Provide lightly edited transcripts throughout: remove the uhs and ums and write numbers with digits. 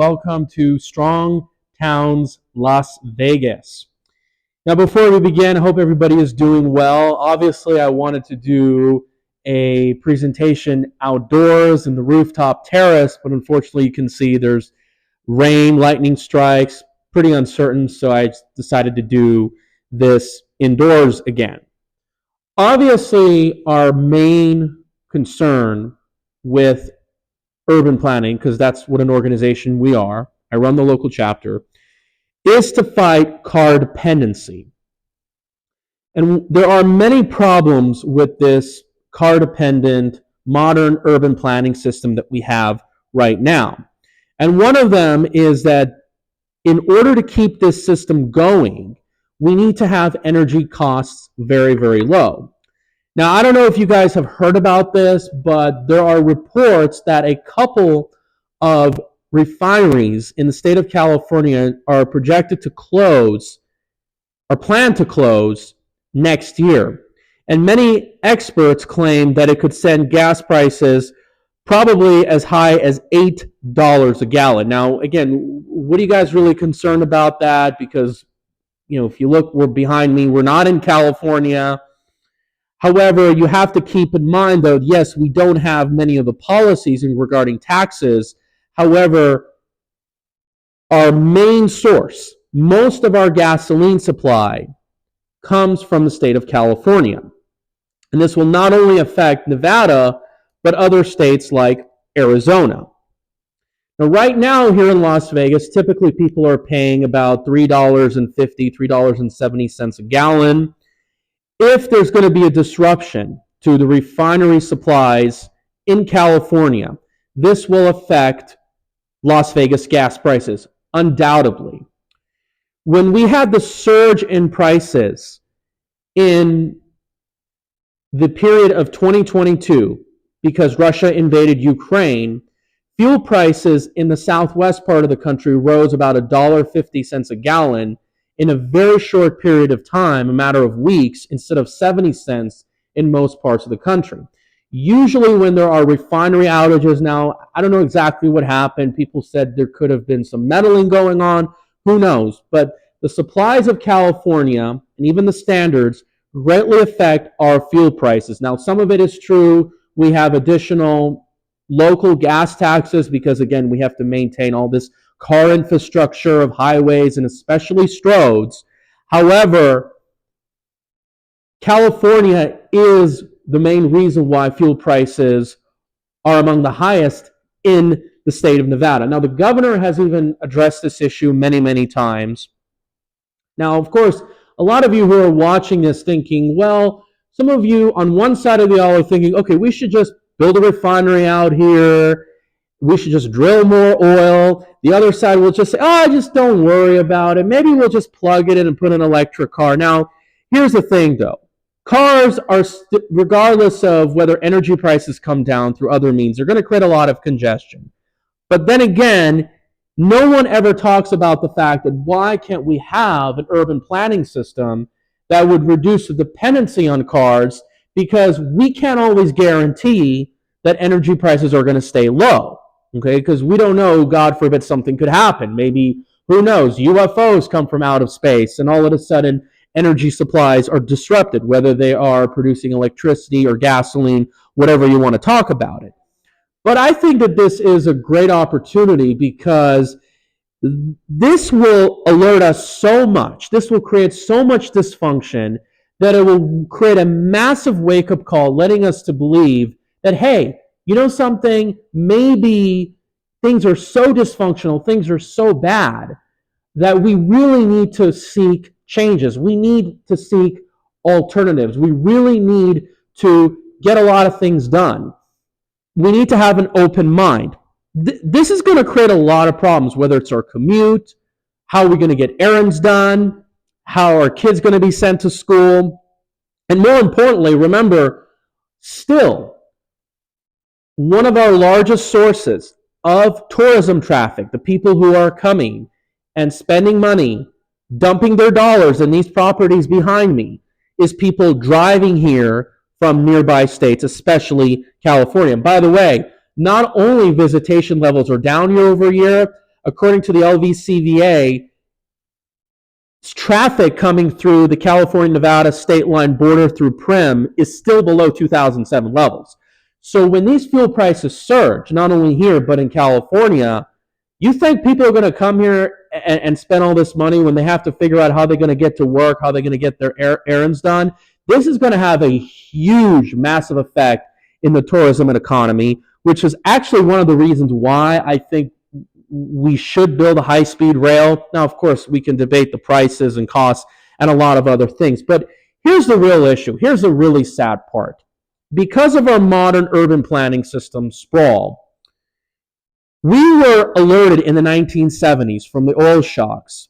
Welcome to Strong Towns, Las Vegas. Now, before we begin, I hope everybody is doing well. Obviously, I wanted to do a presentation outdoors in the rooftop terrace, but unfortunately, you can see there's rain, lightning strikes, pretty uncertain, so I decided to do this indoors again. Obviously, our main concern with urban planning, because that's what an organization we are, I run the local chapter, is to fight car dependency. And there are many problems with this car dependent modern urban planning system that we have right now. And one of them is that in order to keep this system going, we need to have energy costs very, very low. Now, I don't know if you guys have heard about this, but there are reports that a couple of refineries in the state of California are projected to close, or plan to close, next year. And many experts claim that it could send gas prices probably as high as $8 a gallon. Now, again, what are you guys really concerned about that? Because, if you look, we're behind me. We're not in California. However, you have to keep in mind, though, yes, we don't have many of the policies regarding taxes. However, our main source, most of our gasoline supply, comes from the state of California. And this will not only affect Nevada, but other states like Arizona. Now, right now here in Las Vegas, typically people are paying about $3.50, $3.70 a gallon. If there's going to be a disruption to the refinery supplies in California, this will affect Las Vegas gas prices, undoubtedly. When we had the surge in prices in the period of 2022, because Russia invaded Ukraine, fuel prices in the southwest part of the country rose about $1.50 a gallon in a very short period of time, a matter of weeks, instead of 70 cents in most parts of the country. Usually when there are refinery outages now, I don't know exactly what happened. People said there could have been some meddling going on. Who knows? But the supplies of California and even the standards greatly affect our fuel prices. Now, some of it is true. We have additional local gas taxes because, again, we have to maintain all this car infrastructure of highways and especially roads. However, California is the main reason why fuel prices are among the highest in the state of Nevada. Now, the governor has even addressed this issue many, many times. Now, of course, a lot of you who are watching this thinking, well, some of you on one side of the aisle are thinking, okay, we should just build a refinery out here. We should just drill more oil. The other side will just say, just don't worry about it. Maybe we'll just plug it in and put an electric car. Now, here's the thing, though. Cars are, regardless of whether energy prices come down through other means, they're going to create a lot of congestion. But then again, no one ever talks about the fact that why can't we have an urban planning system that would reduce the dependency on cars, because we can't always guarantee that energy prices are going to stay low. Okay, because we don't know, God forbid something could happen. Maybe, who knows, UFOs come from out of space and all of a sudden energy supplies are disrupted, whether they are producing electricity or gasoline, whatever you want to talk about it. But I think that this is a great opportunity because this will alert us so much, this will create so much dysfunction that it will create a massive wake-up call, letting us to believe that, hey, you know something, maybe things are so dysfunctional, things are so bad, that we really need to seek changes. We need to seek alternatives. We really need to get a lot of things done. We need to have an open mind. This is going to create a lot of problems, whether it's our commute, how we're going to get errands done, how our kids going to be sent to school. And more importantly, remember, still, one of our largest sources of tourism traffic, the people who are coming and spending money, dumping their dollars in these properties behind me, is people driving here from nearby states, especially California. And by the way, not only visitation levels are down year over year, according to the LVCVA, traffic coming through the California-Nevada state line border through Prim is still below 2007 levels. So when these fuel prices surge, not only here but in California, you think people are going to come here and spend all this money when they have to figure out how they're going to get to work, how they're going to get their errands done? This is going to have a huge, massive effect in the tourism and economy, which is actually one of the reasons why I think we should build a high-speed rail. Now, of course, we can debate the prices and costs and a lot of other things. But here's the real issue. Here's the really sad part. Because of our modern urban planning system sprawl, we were alerted in the 1970s from the oil shocks,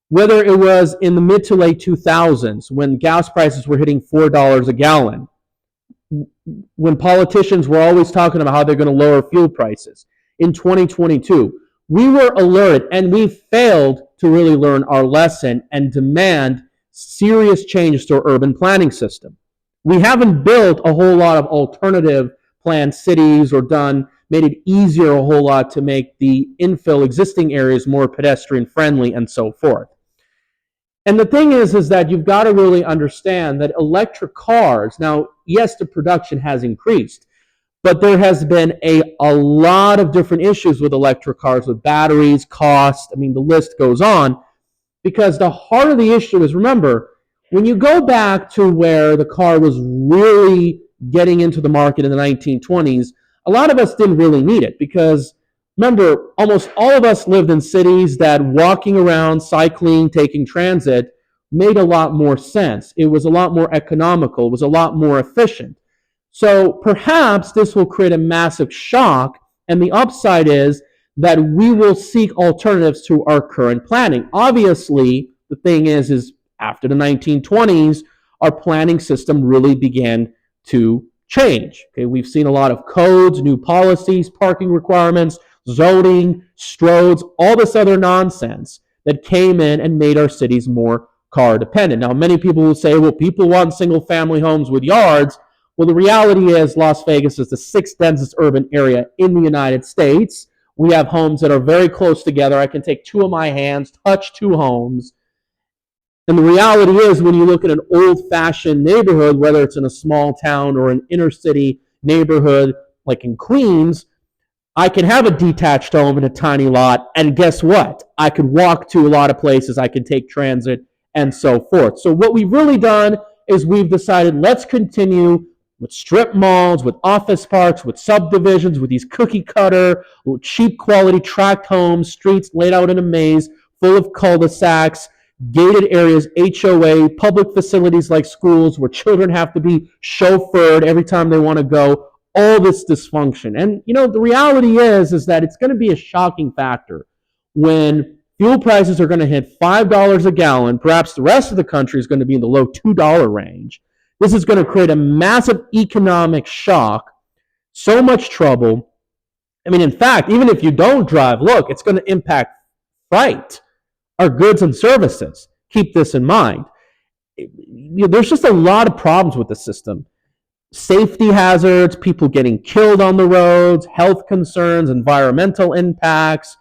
whether it was in the mid to late 2000s when gas prices were hitting $4 a gallon, when politicians were always talking about how they're going to lower fuel prices. In 2022, we were alerted and we failed to really learn our lesson and demand serious changes to our urban planning system. We haven't built a whole lot of alternative planned cities or made it easier a whole lot to make the infill existing areas more pedestrian friendly and so forth. And the thing is that you've got to really understand that electric cars, now, yes, the production has increased, but there has been a lot of different issues with electric cars, with batteries, cost. I mean, the list goes on, because the heart of the issue is, remember, when you go back to where the car was really getting into the market in the 1920s, a lot of us didn't really need it because, remember, almost all of us lived in cities that walking around, cycling, taking transit made a lot more sense. It was a lot more economical. It was a lot more efficient. So perhaps this will create a massive shock, and the upside is that we will seek alternatives to our current planning. Obviously, the thing is after the 1920s, our planning system really began to change. Okay, we've seen a lot of codes, new policies, parking requirements, zoning, stroads, all this other nonsense that came in and made our cities more car dependent. Now, many people will say, well, people want single family homes with yards. Well, the reality is Las Vegas is the sixth densest urban area in the United States. We have homes that are very close together. I can take two of my hands, touch two homes. And the reality is, when you look at an old-fashioned neighborhood, whether it's in a small town or an inner city neighborhood like in Queens, I can have a detached home in a tiny lot, and guess what? I could walk to a lot of places, I can take transit, and so forth. So what we've really done is we've decided, let's continue with strip malls, with office parks, with subdivisions, with these cookie cutter, cheap quality tract homes, streets laid out in a maze, full of cul-de-sacs, gated areas, HOA, public facilities like schools where children have to be chauffeured every time they want to go, all this dysfunction. And, the reality is that it's going to be a shocking factor when fuel prices are going to hit $5 a gallon. Perhaps the rest of the country is going to be in the low $2 range. This is going to create a massive economic shock, so much trouble. I mean, in fact, even if you don't drive, look, it's going to impact freight, our goods and services. Keep this in mind. There's just a lot of problems with the system. Safety hazards, people getting killed on the roads, health concerns, environmental impacts,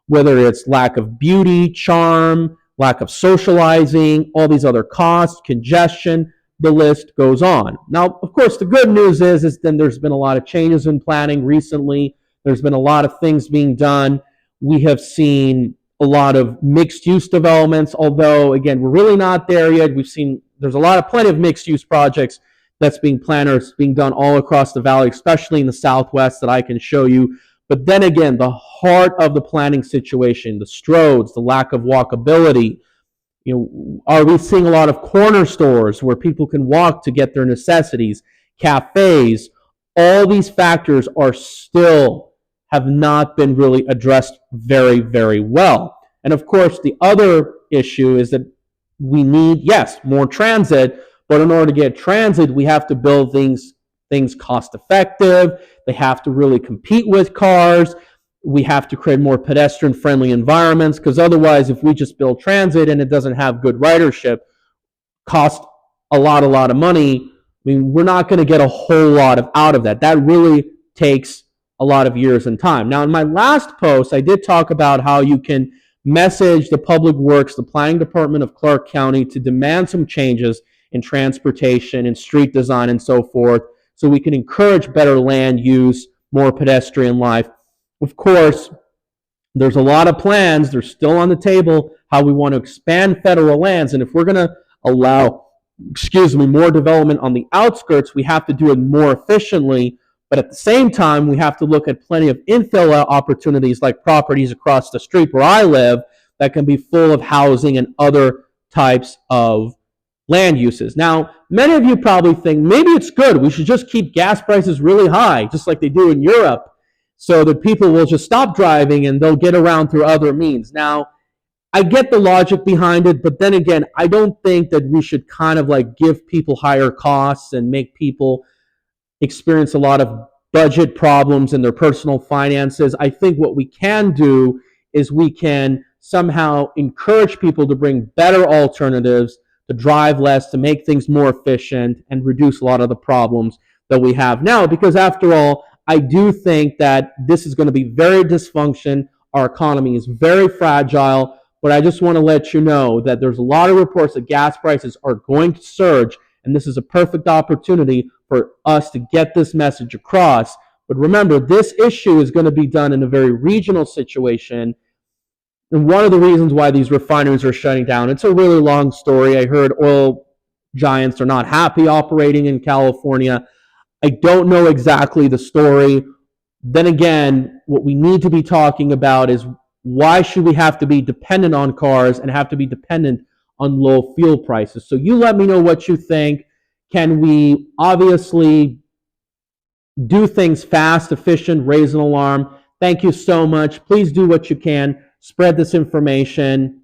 whether it's lack of beauty, charm, lack of socializing, all these other costs, congestion, the list goes on. Now, of course, the good news is then there's been a lot of changes in planning recently. There's been a lot of things being done. We have seen a lot of mixed-use developments, although, again, we're really not there yet. There's plenty of mixed-use projects that's being planned or being done all across the valley, especially in the Southwest, that I can show you. But then again, the heart of the planning situation, the stroads, the lack of walkability, are we seeing a lot of corner stores where people can walk to get their necessities, cafes? All these factors have not been really addressed very, very well. And of course, the other issue is that we need, yes, more transit, but in order to get transit, we have to build things cost effective. They have to really compete with cars. We have to create more pedestrian friendly environments, because otherwise, if we just build transit and it doesn't have good ridership, cost a lot of money, I mean, we're not going to get a whole lot out of that. That really takes a lot of years and time. Now, in my last post, I did talk about how you can message the Public Works, the Planning Department of Clark County, to demand some changes in transportation and street design and so forth, so we can encourage better land use, more pedestrian life. Of course, there's a lot of plans, they're still on the table, how we want to expand federal lands, and if we're going to allow, more development on the outskirts, we have to do it more efficiently. But at the same time, we have to look at plenty of infill opportunities like properties across the street where I live that can be full of housing and other types of land uses. Now, many of you probably think maybe it's good. We should just keep gas prices really high, just like they do in Europe, so that people will just stop driving and they'll get around through other means. Now, I get the logic behind it, but then again, I don't think that we should kind of like give people higher costs and make people experience a lot of budget problems in their personal finances. I think what we can do is we can somehow encourage people to bring better alternatives, to drive less, to make things more efficient, and reduce a lot of the problems that we have now. Because after all, I do think that this is going to be very dysfunctional. Our economy is very fragile. But I just want to let you know that there's a lot of reports that gas prices are going to surge, and this is a perfect opportunity for us to get this message across. But remember, this issue is going to be done in a very regional situation. And one of the reasons why these refineries are shutting down, it's a really long story. I heard oil giants are not happy operating in California. I don't know exactly the story. Then again, what we need to be talking about is why should we have to be dependent on cars and have to be dependent on low fuel prices? So you let me know what you think. Can we obviously do things fast, efficient, raise an alarm? Thank you so much. Please do what you can. Spread this information.